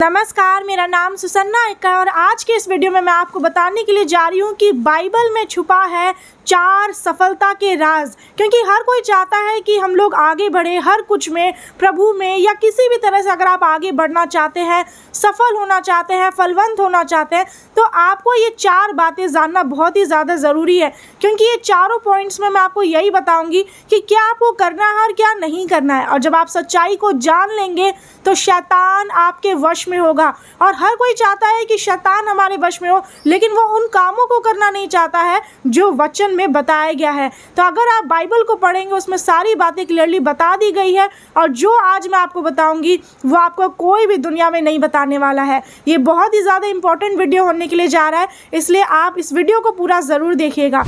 नमस्कार, मेरा नाम सुसन्ना है और आज के इस वीडियो में मैं आपको बताने के लिए जा रही हूँ कि बाइबल में छुपा है 4 सफलता के राज। क्योंकि हर कोई चाहता है कि हम लोग आगे बढ़े हर कुछ में, प्रभु में या किसी भी तरह से। अगर आप आगे बढ़ना चाहते हैं, सफल होना चाहते हैं, फलवंत होना चाहते हैं, तो आपको ये 4 बातें जानना बहुत ही ज़्यादा ज़रूरी है। क्योंकि ये चारों पॉइंट्स में मैं आपको यही बताऊंगी कि क्या आपको करना है और क्या नहीं करना है। और जब आप सच्चाई को जान लेंगे तो शैतान आपके वश में होगा। और हर कोई चाहता है कि शैतान हमारे वश में हो, लेकिन वो उन कामों को करना नहीं चाहता है जो वचन में बताया गया है। तो अगर आप बाइबल को पढ़ेंगे, उसमें सारी बातें क्लियरली बता दी गई है। और जो आज मैं आपको बताऊंगी वो आपको कोई भी दुनिया में नहीं बताने वाला है। ये बहुत ही ज़्यादा इंपॉर्टेंट वीडियो होने के लिए जा रहा है, इसलिए आप इस वीडियो को पूरा ज़रूर देखिएगा।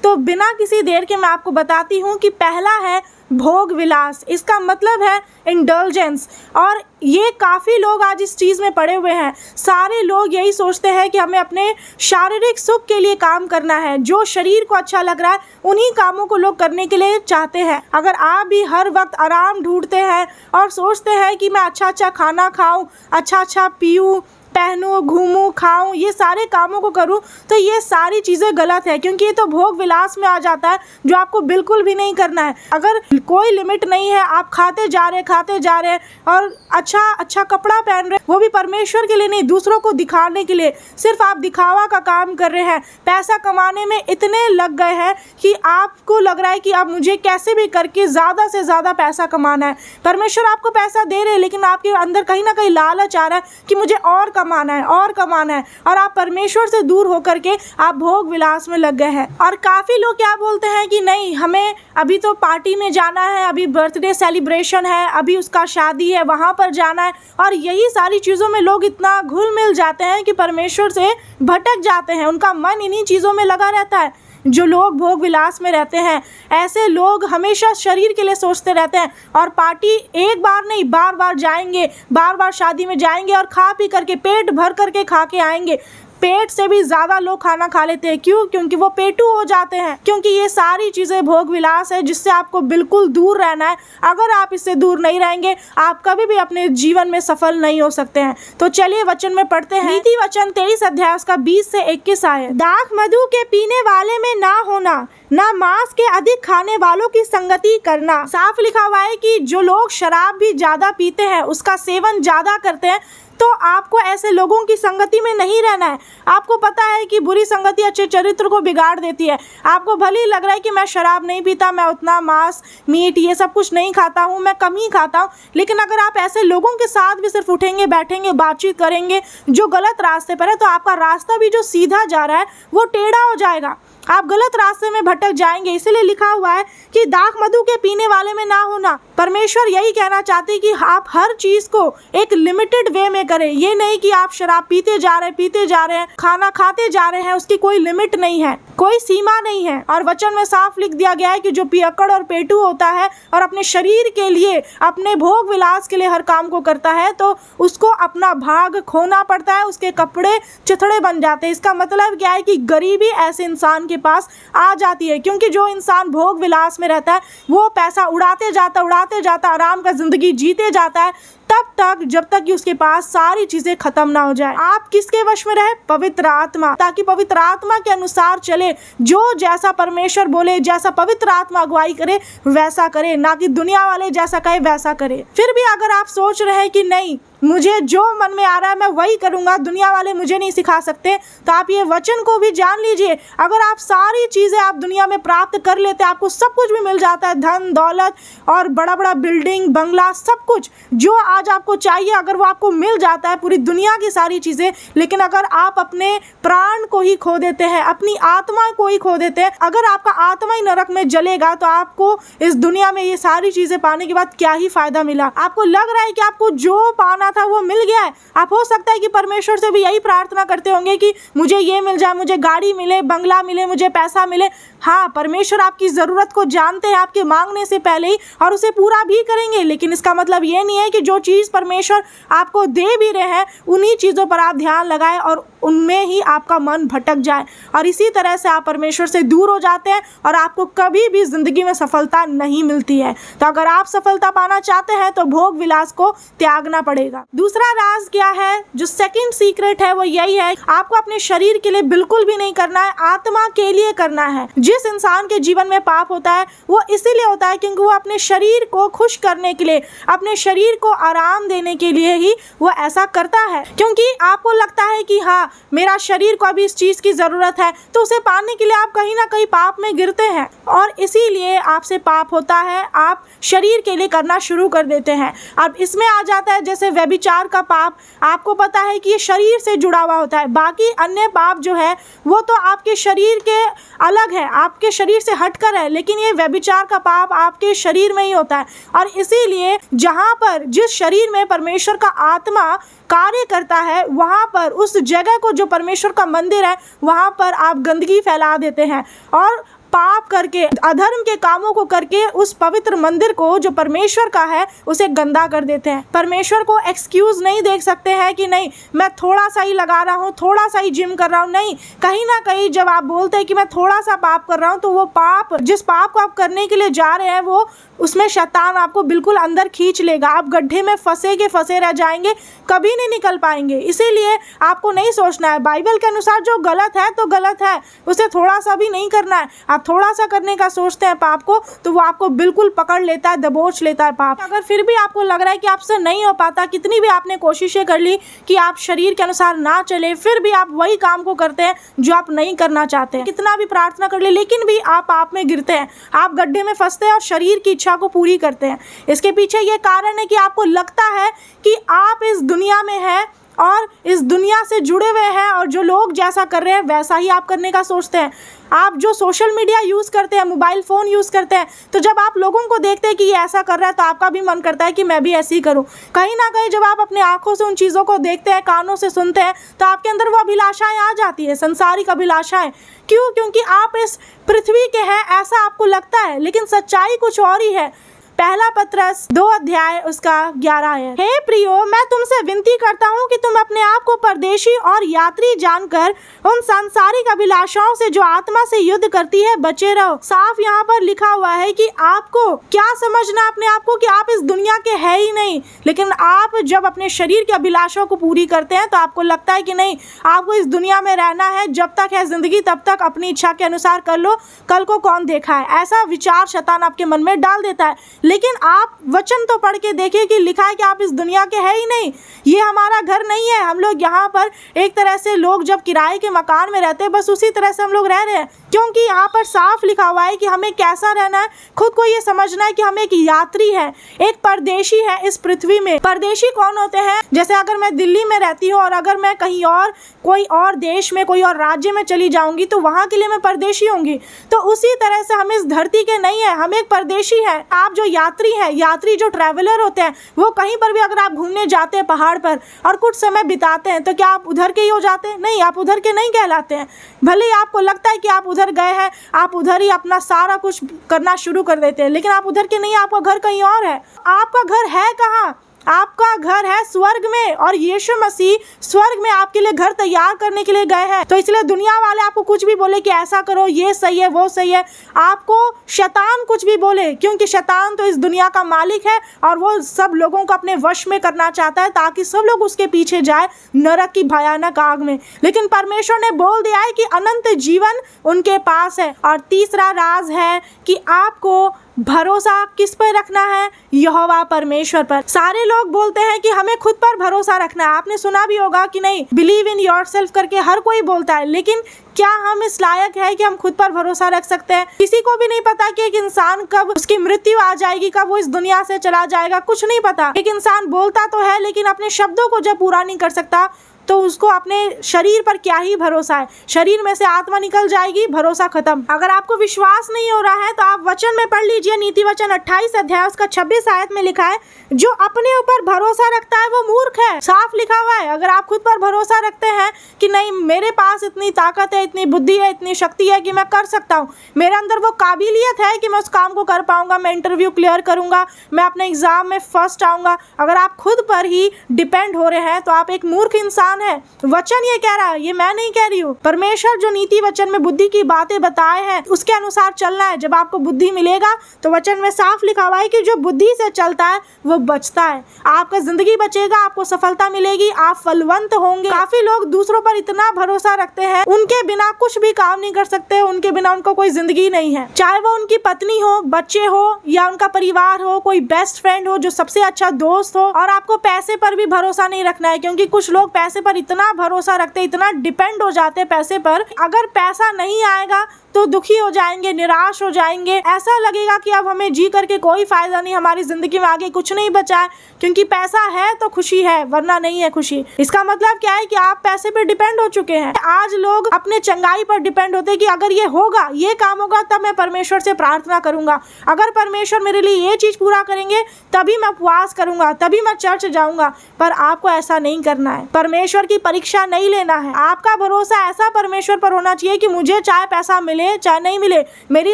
तो बिना किसी देर के मैं आपको बताती हूँ कि पहला है भोग विलास। इसका मतलब है इंडल्जेंस। और ये काफ़ी लोग आज इस चीज़ में पड़े हुए हैं। सारे लोग यही सोचते हैं कि हमें अपने शारीरिक सुख के लिए काम करना है। जो शरीर को अच्छा लग रहा है उन्हीं कामों को लोग करने के लिए चाहते हैं। अगर आप भी हर वक्त आराम ढूंढते हैं और सोचते हैं कि मैं अच्छा खाना खाऊं, अच्छा पीऊँ, पहनूँ, घूमूँ, खाऊं, ये सारे कामों को करूं, तो ये सारी चीज़ें गलत है। क्योंकि ये तो भोग विलास में आ जाता है, जो आपको बिल्कुल भी नहीं करना है। अगर कोई लिमिट नहीं है, आप खाते जा रहे हैं और अच्छा कपड़ा पहन रहे हैं, वो भी परमेश्वर के लिए नहीं, दूसरों को दिखाने के लिए। सिर्फ आप दिखावा का काम कर रहे हैं। पैसा कमाने में इतने लग गए हैं कि आपको लग रहा है कि आप मुझे कैसे भी करके ज़्यादा से ज़्यादा पैसा कमाना है। परमेश्वर आपको पैसा दे रहे हैं, लेकिन आपके अंदर कहीं ना कहीं लालच आ रहा है कि मुझे और कमाना है, और आप परमेश्वर से दूर होकर के आप भोग विलास में लग गए हैं। और काफ़ी लोग क्या बोलते हैं कि नहीं, हमें अभी तो पार्टी में जाना है, अभी बर्थडे सेलिब्रेशन है, अभी उसका शादी है, वहाँ पर जाना है। और यही सारी चीज़ों में लोग इतना घुल मिल जाते हैं कि परमेश्वर से भटक जाते हैं। उनका मन इन्हीं चीज़ों में लगा रहता है। जो लोग भोग विलास में रहते हैं, ऐसे लोग हमेशा शरीर के लिए सोचते रहते हैं और पार्टी एक बार नहीं बार बार जाएंगे, बार बार शादी में जाएंगे और खा पी करके पेट भर करके खा के आएंगे। पेट से भी ज़्यादा लोग खाना खा लेते हैं। क्यों? क्योंकि वो पेटू हो जाते हैं। क्योंकि ये सारी चीज़ें भोग विलास है, जिससे आपको बिल्कुल दूर रहना है। अगर आप इससे दूर नहीं रहेंगे, आप कभी भी अपने जीवन में सफल नहीं हो सकते हैं। तो चलिए वचन में पढ़ते हैं। नीति वचन 23 अध्याय उसका 20 से 21 आए। दाख मधु के पीने वाले में ना होना, ना मांस के अधिक खाने वालों की संगति करना। साफ लिखा हुआ है कि जो लोग शराब भी ज़्यादा पीते हैं, उसका सेवन ज़्यादा करते हैं, तो आपको ऐसे लोगों की संगति में नहीं रहना है। आपको पता है कि बुरी संगति अच्छे चरित्र को बिगाड़ देती है। आपको भले ही लग रहा है कि मैं शराब नहीं पीता, मैं उतना मांस मीट ये सब कुछ नहीं खाता हूँ, मैं कम ही खाता हूँ, लेकिन अगर आप ऐसे लोगों के साथ भी सिर्फ उठेंगे, बैठेंगे, बातचीत करेंगे जो गलत रास्ते पर है, तो आपका रास्ता भी जो सीधा जा रहा है वो टेढ़ा हो जाएगा। आप गलत रास्ते में भटक जाएंगे। इसीलिए लिखा हुआ है कि दाख मधु के पीने वाले में ना होना। परमेश्वर यही कहना चाहते हैं कि आप हर चीज़ को एक लिमिटेड वे में करें। ये नहीं कि आप शराब पीते जा रहे हैं, खाना खाते जा रहे हैं, उसकी कोई लिमिट नहीं है, कोई सीमा नहीं है। और वचन में साफ लिख दिया गया है कि जो पियक्कड़ और पेटू होता है और अपने शरीर के लिए, अपने भोग विलास के लिए हर काम को करता है, तो उसको अपना भाग खोना पड़ता है, उसके कपड़े चिथड़े बन जाते हैं। इसका मतलब क्या है कि गरीबी ऐसे इंसान के पास आ जाती है। क्योंकि जो इंसान भोग विलास में रहता है वो पैसा उड़ाते जाता आराम का जिंदगी जीते जाता है, तब तक जब तक कि उसके पास सारी चीजें खत्म ना हो जाए। आप किसके वश में रहे? पवित्र आत्मा। ताकि पवित्र आत्मा के अनुसार चले, जो जैसा परमेश्वर बोले, जैसा पवित्र आत्मा अगुवाई करे वैसा करे, ना कि दुनिया वाले जैसा कहे वैसा करे। फिर भी अगर आप सोच रहे हैं कि नहीं, मुझे जो मन में आ रहा है मैं वही करूंगा, दुनिया वाले मुझे नहीं सिखा सकते, तो आप ये वचन को भी जान लीजिए। अगर आप सारी चीज़ें आप दुनिया में प्राप्त कर लेते, आपको सब कुछ भी मिल जाता है, धन दौलत और बड़ा बड़ा बिल्डिंग बंगला, सब कुछ जो आज आपको चाहिए, अगर वो आपको मिल जाता है, पूरी दुनिया की सारी चीज़ें, लेकिन अगर आप अपने प्राण को ही खो देते हैं, अपनी आत्मा को ही खो देते हैं, अगर आपका आत्मा ही नरक में जलेगा, तो आपको इस दुनिया में ये सारी चीज़ें पाने के बाद क्या ही फायदा मिला। आपको लग रहा है कि आपको जो पाना था वो मिल गया है। आप हो सकता है कि परमेश्वर से भी यही प्रार्थना करते होंगे कि मुझे ये मिल जाए, मुझे गाड़ी मिले, बंगला मिले, मुझे पैसा मिले। हाँ, परमेश्वर आपकी ज़रूरत को जानते हैं आपके मांगने से पहले ही, और उसे पूरा भी करेंगे। लेकिन इसका मतलब ये नहीं है कि जो चीज़ परमेश्वर आपको दे भी रहे हैं उन्हीं चीज़ों पर आप ध्यान लगाएं और उनमें ही आपका मन भटक जाए, और इसी तरह से आप परमेश्वर से दूर हो जाते हैं और आपको कभी भी ज़िंदगी में सफलता नहीं मिलती है। तो अगर आप सफलता पाना चाहते हैं तो भोग विलास को त्यागना पड़ेगा। दूसरा राज क्या है, जो सेकंड सीक्रेट है, वो यही है, आपको अपने शरीर के लिए बिल्कुल भी नहीं करना है, आत्मा के लिए करना है। जिस इंसान के जीवन में पाप होता है वो इसीलिए होता है क्योंकि वो अपने शरीर को खुश करने के लिए, अपने शरीर को आराम देने के लिए ही वो ऐसा करता है। क्योंकि आपको लगता है कि हाँ, मेरा शरीर को अभी इस चीज़ की ज़रूरत है, तो उसे पाने के लिए आप कहीं ना कहीं पाप में गिरते हैं और इसीलिए आपसे पाप होता है, आप शरीर के लिए करना शुरू कर देते हैं। अब इसमें आ जाता है जैसे व्यभिचार का पाप, आपको पता है कि ये शरीर से जुड़ा हुआ होता है। बाकी अन्य पाप जो है वो तो आपके शरीर के अलग है, आपके शरीर से हटकर है, लेकिन ये व्यभिचार का पाप आपके शरीर में ही होता है। और इसीलिए जहाँ पर, जिस शरीर में परमेश्वर का आत्मा कार्य करता है, वहाँ पर, उस जगह को जो परमेश्वर का मंदिर है, वहाँ पर आप गंदगी फैला देते हैं और पाप करके, अधर्म के कामों को करके उस पवित्र मंदिर को जो परमेश्वर का है उसे गंदा कर देते हैं। परमेश्वर को एक्सक्यूज नहीं देख सकते हैं कि नहीं मैं थोड़ा सा ही लगा रहा हूँ, थोड़ा सा ही जिम कर रहा हूँ। नहीं, कहीं ना कहीं जब आप बोलते हैं कि मैं थोड़ा सा पाप कर रहा हूँ, तो वो पाप, जिस पाप को आप करने के लिए जा रहे हैं, वो उसमें शैतान आपको बिल्कुल अंदर खींच लेगा। आप गड्ढे में फंसे के फंसे रह जाएंगे, कभी नहीं निकल पाएंगे। इसीलिए आपको नहीं सोचना है, बाइबल के अनुसार जो गलत है तो गलत है, उसे थोड़ा सा भी नहीं करना है। आप थोड़ा सा करने का सोचते हैं पाप को, तो वो आपको बिल्कुल पकड़ लेता है, दबोच लेता है पाप। अगर फिर भी आपको लग रहा है कि आपसे नहीं हो पाता, कितनी भी आपने कोशिशें कर ली कि आप शरीर के अनुसार ना चले, फिर भी आप वही काम को करते हैं जो आप नहीं करना चाहते हैं, कितना भी प्रार्थना कर ले, लेकिन भी आप पाप में गिरते हैं, आप गड्ढे में फंसते हैं और शरीर की इच्छा को पूरी करते हैं। इसके पीछे ये कारण है कि आपको लगता है कि आप इस दुनिया में हैं और इस दुनिया से जुड़े हुए हैं, और जो लोग जैसा कर रहे हैं वैसा ही आप करने का सोचते हैं। आप जो सोशल मीडिया यूज़ करते हैं, मोबाइल फ़ोन यूज़ करते हैं, तो जब आप लोगों को देखते हैं कि ये ऐसा कर रहा है, तो आपका भी मन करता है कि मैं भी ऐसे ही करूं। कहीं ना कहीं जब आप अपने आंखों से उन चीज़ों को देखते हैं, कानों से सुनते हैं, तो आपके अंदर वो अभिलाषाएं आ जाती है, संसारिक अभिलाषाएं। क्यों? क्योंकि आप इस पृथ्वी के हैं, ऐसा आपको लगता है, लेकिन सच्चाई कुछ और ही है। पहला पत्रस 2 अध्याय उसका 11 है। हे प्रियो, मैं तुमसे विनती करता हूँ कि तुम अपने आप को परदेशी और यात्री जानकर उन सांसारिक अभिलाषाओं से जो आत्मा से युद्ध करती है बचे रहो। साफ यहाँ पर लिखा हुआ है कि आपको क्या समझना अपने आप को कि आप इस दुनिया के है ही नहीं, लेकिन आप जब अपने शरीर की अभिलाषाओं को पूरी करते हैं तो आपको लगता है कि नहीं, आपको इस दुनिया में रहना है, जब तक है जिंदगी तब तक अपनी इच्छा के अनुसार कर लो, कल को कौन देखा है। ऐसा विचार शैतान आपके मन में डाल देता है। लेकिन आप वचन तो पढ़ के देखिए कि लिखा है कि आप इस दुनिया के है ही नहीं, ये हमारा घर नहीं है। हम लोग यहाँ पर एक तरह से, लोग जब किराए के मकान में रहते हैं, बस उसी तरह से हम लोग रह रहे हैं, क्योंकि यहाँ पर साफ लिखा हुआ है कि हमें कैसा रहना है। खुद को ये समझना है कि हम एक यात्री है, एक परदेशी है इस पृथ्वी में। परदेशी कौन होते हैं? जैसे अगर मैं दिल्ली में रहती हूँ और अगर मैं कहीं और, कोई और देश में, कोई और राज्य में चली जाऊंगी, तो वहाँ के लिए मैं परदेशी होंगी। तो उसी तरह से हम इस धरती के नहीं है, हम एक परदेशी है। आप जो यात्री है, यात्री जो ट्रैवलर होते हैं, वो कहीं पर भी अगर आप घूमने जाते हैं पहाड़ पर और कुछ समय बिताते हैं, तो क्या आप उधर के ही हो जाते हैं? नहीं, आप उधर के नहीं कहलाते हैं। भले ही आपको लगता है कि आप उधर गए हैं, आप उधर ही अपना सारा कुछ करना शुरू कर देते हैं, लेकिन आप उधर के नहीं, आपका घर कहीं और है। आपका घर है कहाँ? आपका घर है स्वर्ग में, और यीशु मसीह स्वर्ग में आपके लिए घर तैयार करने के लिए गए हैं। तो इसलिए दुनिया वाले आपको कुछ भी बोले कि ऐसा करो, ये सही है, वो सही है, आपको शैतान कुछ भी बोले, क्योंकि शैतान तो इस दुनिया का मालिक है और वो सब लोगों को अपने वश में करना चाहता है ताकि सब लोग उसके पीछे जाए नरक की भयानक आग में। लेकिन परमेश्वर ने बोल दिया है कि अनंत जीवन उनके पास है। और तीसरा राज है कि आपको भरोसा किस पर रखना है? यहोवा परमेश्वर पर। सारे लोग बोलते हैं कि हमें खुद पर भरोसा रखना है। आपने सुना भी होगा कि नहीं, बिलीव इन योरसेल्फ करके हर कोई बोलता है, लेकिन क्या हम इस लायक है कि हम खुद पर भरोसा रख सकते हैं? किसी को भी नहीं पता कि एक इंसान कब उसकी मृत्यु आ जाएगी, कब वो इस दुनिया से चला जाएगा, कुछ नहीं पता। एक इंसान बोलता तो है, लेकिन अपने शब्दों को जब पूरा नहीं कर सकता, तो उसको अपने शरीर पर क्या ही भरोसा है। शरीर में से आत्मा निकल जाएगी, भरोसा खत्म। अगर आपको विश्वास नहीं हो रहा है तो आप वचन में पढ़ लीजिए। नीति वचन 28 अध्याय उसका 26 आयत में लिखा है, जो अपने ऊपर भरोसा रखता है वो मूर्ख है। साफ लिखा हुआ है। अगर आप खुद पर भरोसा रखते हैं कि नहीं, मेरे पास इतनी ताकत है, इतनी बुद्धि है, इतनी शक्ति है कि मैं कर सकता हूँ, मेरे अंदर वो काबिलियत है कि मैं उस काम को कर पाऊंगा, मैं इंटरव्यू क्लियर करूंगा, मैं अपने एग्जाम में फर्स्ट आऊंगा। अगर आप खुद पर ही डिपेंड हो रहे हैं तो आप एक मूर्ख इंसान है। वचन ये कह रहा है, ये मैं नहीं कह रही हूँ। परमेश्वर जो नीति वचन में बुद्धि की बातें बताए हैं उसके अनुसार चलना है। जब आपको बुद्धि मिलेगा तो वचन में साफ लिखा हुआ है कि जो बुद्धि से चलता है वो बचता है। आपका जिंदगी बचेगा, आपको सफलता मिलेगी, आप फलवंत होंगे। काफी लोग दूसरों पर इतना भरोसा रखते हैं, उनके बिना कुछ भी काम नहीं कर सकते, उनके बिना उनको कोई जिंदगी नहीं है। चाहे वो उनकी पत्नी हो, बच्चे हो या उनका परिवार हो, कोई बेस्ट फ्रेंड हो जो सबसे अच्छा दोस्त हो। और आपको पैसे पर भी भरोसा नहीं रखना है, क्योंकि कुछ लोग पैसे पर इतना भरोसा रखते, इतना डिपेंड हो जाते पैसे पर, अगर पैसा नहीं आएगा तो दुखी हो जाएंगे, निराश हो जाएंगे, ऐसा लगेगा कि अब हमें जी करके कोई फायदा नहीं, हमारी जिंदगी में आगे कुछ नहीं बचा है। क्योंकि पैसा है तो खुशी है, वरना नहीं है खुशी। इसका मतलब क्या है कि आप पैसे पर डिपेंड हो चुके हैं। आज लोग अपने चंगाई पर डिपेंड होते हैं कि अगर ये होगा, ये काम होगा, तब मैं परमेश्वर से प्रार्थना करूंगा। अगर परमेश्वर मेरे लिए ये चीज पूरा करेंगे तभी मैं उपवास करूंगा, तभी मैं चर्च जाऊंगा। पर आपको ऐसा नहीं करना है। परमेश्वर की परीक्षा नहीं लेना है। आपका भरोसा ऐसा परमेश्वर पर होना चाहिए कि मुझे चाहे पैसा मिले चाहे नहीं मिले, मेरी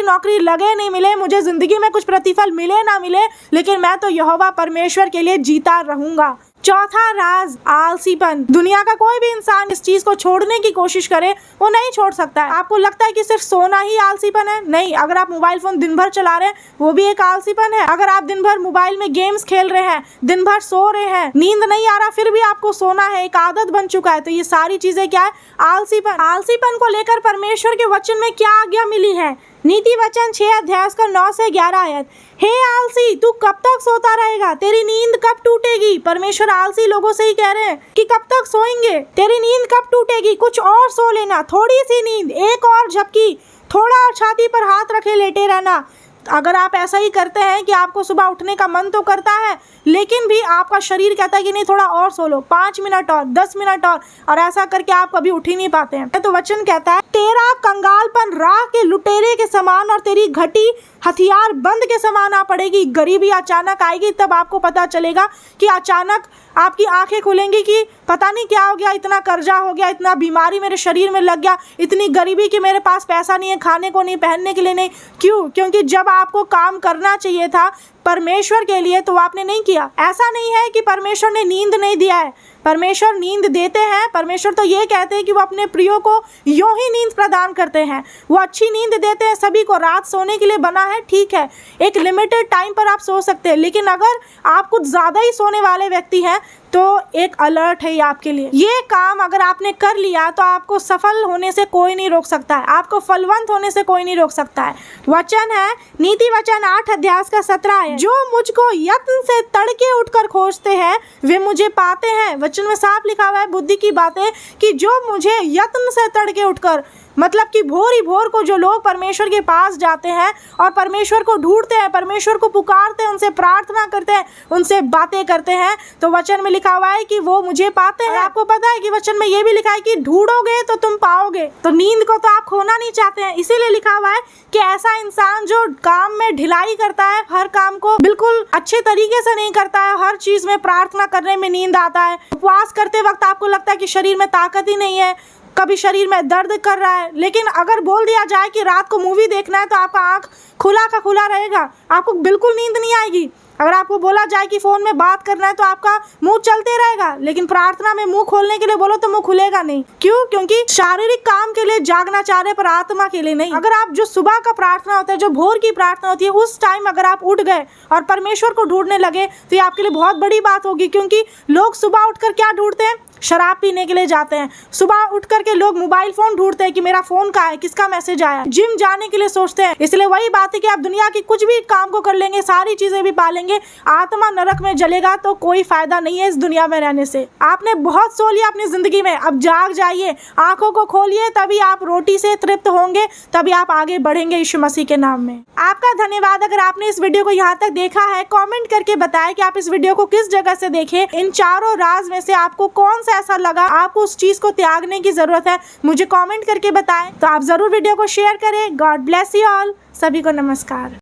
नौकरी लगे नहीं मिले, मुझे जिंदगी में कुछ प्रतिफल मिले ना मिले, लेकिन मैं तो यहोवा परमेश्वर के लिए जीता रहूंगा। चौथा राज, आलसीपन। दुनिया का कोई भी इंसान इस चीज को छोड़ने की कोशिश करे वो नहीं छोड़ सकता है। आपको लगता है कि सिर्फ सोना ही आलसीपन है? नहीं। अगर आप मोबाइल फोन दिन भर चला रहे हैं वो भी एक आलसीपन है। अगर आप दिन भर मोबाइल में गेम्स खेल रहे हैं, दिन भर सो रहे हैं, नींद नहीं आ रहा फिर भी आपको सोना है, एक आदत बन चुका है, तो ये सारी चीजें क्या है? आलसीपन। आलसीपन को लेकर परमेश्वर के वचन में क्या आज्ञा मिली है? नीति वचन 6 अध्याय का 9 से 11 आयत। हे आलसी, तू कब तक सोता रहेगा? तेरी नींद कब टूटेगी? परमेश्वर आलसी लोगों से ही कह रहे हैं कि कब तक सोएंगे? तेरी नींद कब टूटेगी? कुछ और सो लेना, थोड़ी सी नींद, एक और झपकी, थोड़ा और छाती पर हाथ रखे लेटे रहना। अगर आप ऐसा ही करते हैं कि आपको सुबह उठने का मन तो करता है, लेकिन भी आपका शरीर कहता है कि नहीं थोड़ा और सो लो, 5 मिनट और, 10 मिनट और ऐसा करके आप कभी उठ ही नहीं पाते हैं। तो वचन कहता है, तेरा कंगालपन राह के लुटेरे के समान और तेरी घटी हथियार बंद के समान आ पड़ेगी। गरीबी अचानक आएगी, तब आपको पता चलेगा कि अचानक आपकी आंखें खुलेंगी कि पता नहीं क्या हो गया, इतना कर्जा हो गया, इतना बीमारी मेरे शरीर में लग गया, इतनी गरीबी कि मेरे पास पैसा नहीं है, खाने को नहीं, पहनने के लिए नहीं। क्यों? क्योंकि जब आपको काम करना चाहिए था परमेश्वर के लिए तो आपने नहीं किया। ऐसा नहीं है कि परमेश्वर ने नींद नहीं दिया है, परमेश्वर नींद देते हैं। परमेश्वर तो ये कहते हैं कि वो अपने प्रियो को यूं ही नींद प्रदान करते हैं, वो अच्छी नींद देते हैं सभी को। रात सोने के लिए बना है, ठीक है, एक लिमिटेड टाइम पर आप सो सकते हैं, लेकिन अगर आप कुछ ज़्यादा ही सोने वाले व्यक्ति हैं तो एक अलर्ट है ये आपके लिए। ये काम अगर आपने कर लिया तो आपको सफल होने से कोई नहीं रोक सकता है, आपको फलवंत होने से कोई नहीं रोक सकता है। वचन है नीति वचन 8 अध्याय का 17 है, जो मुझको यत्न से तड़के उठकर खोजते हैं वे मुझे पाते हैं। वचन में साफ लिखा हुआ है बुद्धि की बातें कि जो मुझे यत्न से तड़के उठकर, मतलब कि भोर ही भोर को जो लोग परमेश्वर के पास जाते हैं और परमेश्वर को ढूंढते हैं, परमेश्वर को पुकारते हैं, उनसे प्रार्थना करते हैं, उनसे बातें करते हैं, तो वचन में लिखा हुआ है कि वो मुझे पाते हैं। आपको पता है कि वचन में ये भी लिखा है कि ढूंढोगे तो तुम पाओगे। तो नींद को तो आप खोना नहीं चाहते हैं, इसीलिए लिखा हुआ है कि ऐसा इंसान जो काम में ढिलाई करता है, हर काम को बिल्कुल अच्छे तरीके से नहीं करता है, हर चीज में प्रार्थना करने में नींद आता है, उपवास करते वक्त आपको लगता है कि शरीर में ताकत ही नहीं है, कभी शरीर में दर्द कर रहा है, लेकिन अगर बोल दिया जाए कि रात को मूवी देखना है तो आपका आंख खुला का खुला रहेगा, आपको बिल्कुल नींद नहीं आएगी। अगर आपको बोला जाए कि फोन में बात करना है तो आपका मुंह चलते रहेगा, लेकिन प्रार्थना में मुंह खोलने के लिए बोलो तो मुंह खुलेगा नहीं। क्यों? क्योंकि शारीरिक काम के लिए जागना चाह रहे पर आत्मा के लिए नहीं। अगर आप जो सुबह का प्रार्थना होता है, जो भोर की प्रार्थना होती है, उस टाइम अगर आप उठ गए और परमेश्वर को ढूंढने लगे तो ये आपके लिए बहुत बड़ी बात होगी। क्योंकि लोग सुबह उठकर क्या ढूंढते हैं? शराब पीने के लिए जाते हैं। सुबह उठ करके लोग मोबाइल फोन ढूंढते हैं कि मेरा फोन कहाँ है, किसका मैसेज आया। जिम जाने के लिए सोचते हैं। इसलिए वही बात है कि आप दुनिया की कुछ भी काम को कर लेंगे, सारी चीजें भी पा लेंगे, करेंगे, आत्मा नरक में जलेगा, तो कोई फायदा नहीं है इस दुनिया में रहने से। आपने बहुत सो लिया अपनी जिंदगी में, अब जाग जाइए, आंखों को खोलिए, तभी आप रोटी से तृप्त होंगे, तभी आप आगे बढ़ेंगे यीशु मसीह के नाम में। आपका धन्यवाद अगर आपने इस वीडियो को यहाँ तक देखा है। कमेंट करके बताएं कि आप इस वीडियो को किस जगह से देखे। इन चारों राज में से आपको कौन सा ऐसा लगा आपको उस चीज को त्यागने की जरूरत है, मुझे कमेंट करके बताएं। तो आप जरूर वीडियो को शेयर करें। God bless you all. सभी को नमस्कार।